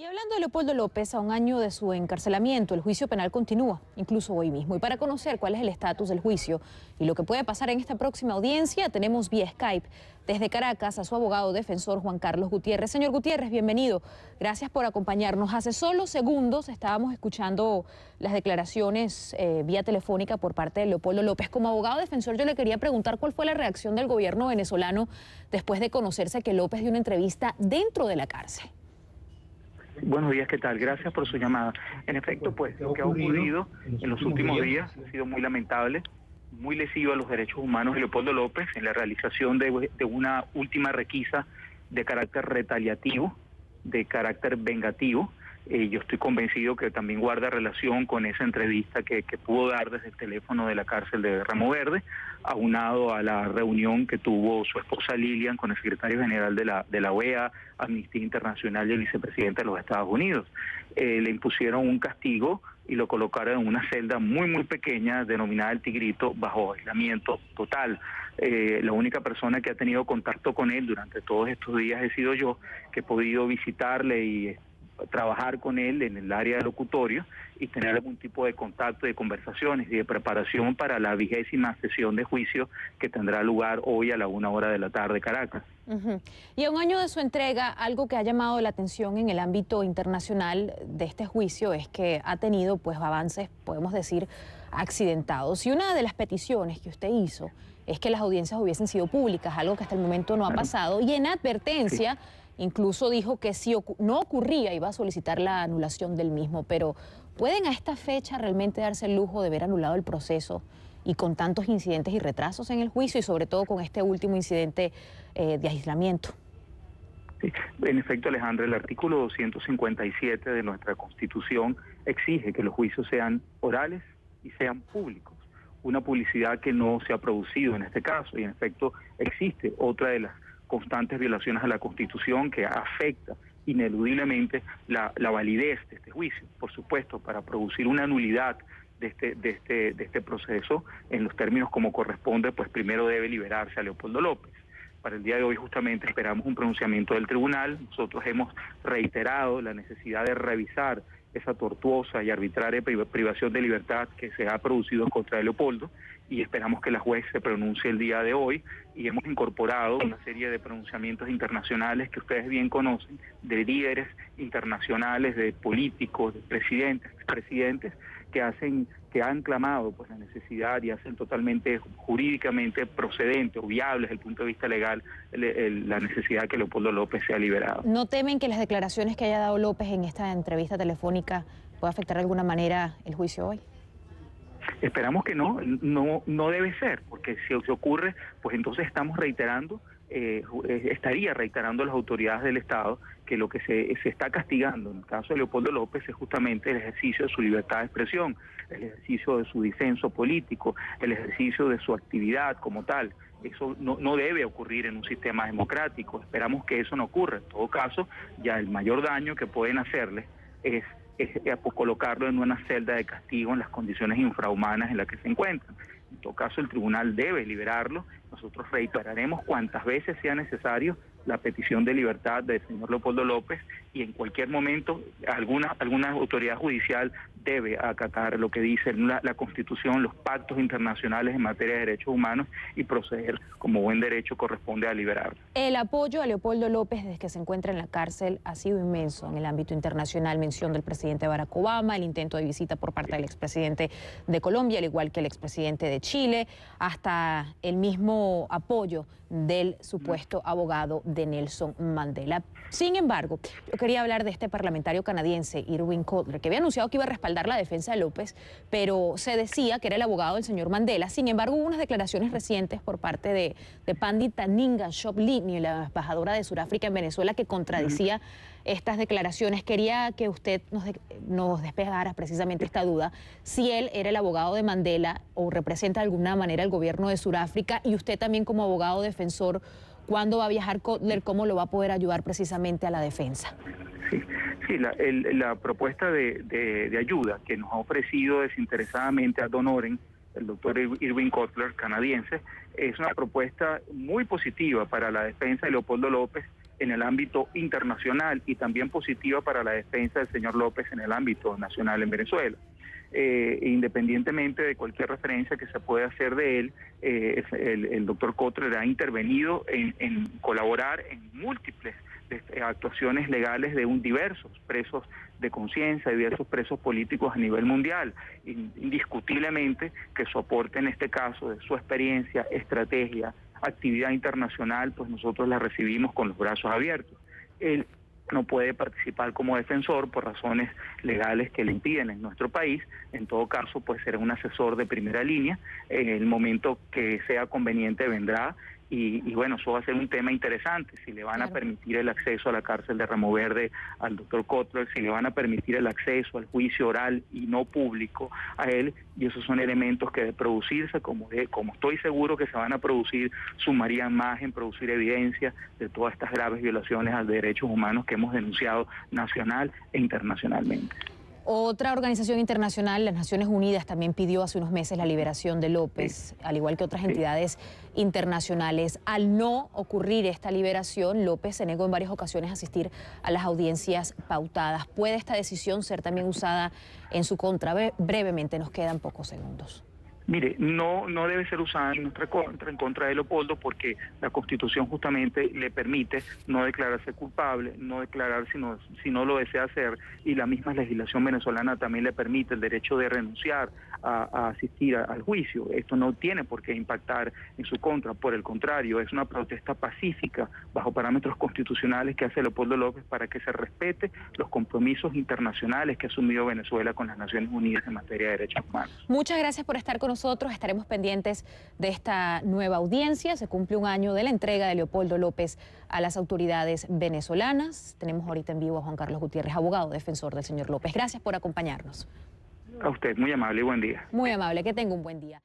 Y hablando de Leopoldo López, a un año de su encarcelamiento, el juicio penal continúa, incluso hoy mismo. Y para conocer cuál es el estatus del juicio y lo que puede pasar en esta próxima audiencia, tenemos vía Skype desde Caracas a su abogado defensor Juan Carlos Gutiérrez. Señor Gutiérrez, bienvenido. Gracias por acompañarnos. Hace solo segundos estábamos escuchando las declaraciones vía telefónica por parte de Leopoldo López. Como abogado defensor, yo le quería preguntar cuál fue la reacción del gobierno venezolano después de conocerse que López dio una entrevista dentro de la cárcel. Buenos días, ¿qué tal? Gracias por su llamada. En efecto, pues, lo que ha ocurrido en los últimos días ha sido muy lamentable, muy lesivo a los derechos humanos de Leopoldo López en la realización de una última requisa de carácter retaliativo, de carácter vengativo. Yo estoy convencido que también guarda relación con esa entrevista que pudo dar desde el teléfono de la cárcel de Ramo Verde, aunado a la reunión que tuvo su esposa Lilian con el secretario general de la OEA, Amnistía Internacional y el vicepresidente de los Estados Unidos. Le impusieron un castigo y lo colocaron en una celda muy pequeña denominada El Tigrito, bajo aislamiento total. La única persona que ha tenido contacto con él durante todos estos días he sido yo, que he podido visitarle y trabajar con él en el área de locutorio y tener algún tipo de contacto, de conversaciones y de preparación para la 20ª sesión de juicio que tendrá lugar hoy a la 1:00 de la tarde, Caracas. Y a un año de su entrega, algo que ha llamado la atención en el ámbito internacional de este juicio es que ha tenido pues avances, podemos decir, accidentados. Y una de las peticiones que usted hizo es que las audiencias hubiesen sido públicas, algo que hasta el momento no ha pasado, y en advertencia incluso dijo que si no ocurría iba a solicitar la anulación del mismo. Pero ¿pueden a esta fecha realmente darse el lujo de ver anulado el proceso y con tantos incidentes y retrasos en el juicio y sobre todo con este último incidente de aislamiento? Sí, en efecto, Alejandra, el artículo 257 de nuestra Constitución exige que los juicios sean orales y sean públicos. Una publicidad que no se ha producido en este caso, y en efecto existe otra de las constantes violaciones a la Constitución que afecta ineludiblemente la validez de este juicio. Por supuesto, para producir una nulidad de este proceso en los términos como corresponde, pues primero debe liberarse a Leopoldo López. Para el día de hoy justamente esperamos un pronunciamiento del tribunal. Nosotros hemos reiterado la necesidad de revisar esa tortuosa y arbitraria privación de libertad que se ha producido contra Leopoldo, y esperamos que la juez se pronuncie el día de hoy, y hemos incorporado una serie de pronunciamientos internacionales que ustedes bien conocen, de líderes internacionales, de políticos, de presidentes, expresidentes, que han clamado pues la necesidad y hacen totalmente jurídicamente procedente o viable desde el punto de vista legal la necesidad de que Leopoldo López sea liberado. ¿No temen que las declaraciones que haya dado López en esta entrevista telefónica pueda afectar de alguna manera el juicio hoy? Esperamos que no debe ser, porque si ocurre, pues entonces estamos reiterando, estaría reiterando a las autoridades del Estado que lo que se está castigando en el caso de Leopoldo López es justamente el ejercicio de su libertad de expresión, el ejercicio de su disenso político, el ejercicio de su actividad como tal. Eso no debe ocurrir en un sistema democrático. Esperamos que eso no ocurra. En todo caso, ya el mayor daño que pueden hacerle es colocarlo en una celda de castigo en las condiciones infrahumanas en las que se encuentran. En todo caso, el tribunal debe liberarlo. Nosotros reiteraremos cuantas veces sea necesario la petición de libertad del señor Leopoldo López, y en cualquier momento alguna autoridad judicial debe acatar lo que dice la Constitución, los pactos internacionales en materia de derechos humanos, y proceder como buen derecho corresponde a liberarlo. El apoyo a Leopoldo López desde que se encuentra en la cárcel ha sido inmenso en el ámbito internacional. Mención del presidente Barack Obama, el intento de visita por parte del expresidente de Colombia, al igual que el expresidente de Chile, hasta el mismo apoyo del supuesto abogado de Nelson Mandela. Sin embargo, yo quería hablar de este parlamentario canadiense, Irwin Cotler, que había anunciado que iba a respaldar la defensa de López, pero se decía que era el abogado del señor Mandela. Sin embargo, hubo unas declaraciones recientes por parte de Pandita Ninga Shoplini, la embajadora de Sudáfrica en Venezuela, que contradecía estas declaraciones. Quería que usted nos despejara precisamente esta duda, si él era el abogado de Mandela o representa de alguna manera el gobierno de Sudáfrica, y usted también como abogado defensor, ¿cuándo va a viajar Cotler? ¿Cómo lo va a poder ayudar precisamente a la defensa? Sí, la propuesta de ayuda que nos ha ofrecido desinteresadamente ad honorem el doctor Irwin Cotler, canadiense, es una propuesta muy positiva para la defensa de Leopoldo López en el ámbito internacional y también positiva para la defensa del señor López en el ámbito nacional en Venezuela. Independientemente de cualquier referencia que se pueda hacer de él, el doctor Kotler ha intervenido en colaborar en múltiples actuaciones legales de diversos presos de conciencia, diversos presos políticos a nivel mundial. Indiscutiblemente que su aporte en este caso, de su experiencia, estrategia, actividad internacional, pues nosotros la recibimos con los brazos abiertos. Él no puede participar como defensor por razones legales que le impiden en nuestro país. En todo caso, pues será un asesor de primera línea. En el momento que sea conveniente vendrá. Y bueno, eso va a ser un tema interesante, si le van a permitir el acceso a la cárcel de Ramo Verde al doctor Kotler, si le van a permitir el acceso al juicio oral y no público a él, y esos son elementos que de producirse, como estoy seguro que se van a producir, sumarían más en producir evidencia de todas estas graves violaciones a derechos humanos que hemos denunciado nacional e internacionalmente. Otra organización internacional, las Naciones Unidas, también pidió hace unos meses la liberación de López, al igual que otras entidades internacionales. Al no ocurrir esta liberación, López se negó en varias ocasiones a asistir a las audiencias pautadas. ¿Puede esta decisión ser también usada en su contra? Brevemente, nos quedan pocos segundos. Mire, no debe ser usada en contra de Leopoldo, porque la Constitución justamente le permite no declararse culpable, no declarar si no lo desea hacer, y la misma legislación venezolana también le permite el derecho de renunciar a asistir al juicio. Esto no tiene por qué impactar en su contra, por el contrario, es una protesta pacífica bajo parámetros constitucionales que hace Leopoldo López para que se respete los compromisos internacionales que ha asumido Venezuela con las Naciones Unidas en materia de derechos humanos. Muchas gracias por estar con nosotros. Estaremos pendientes de esta nueva audiencia. Se cumple un año de la entrega de Leopoldo López a las autoridades venezolanas. Tenemos ahorita en vivo a Juan Carlos Gutiérrez, abogado defensor del señor López. Gracias por acompañarnos. A usted, muy amable y buen día. Muy amable, que tenga un buen día.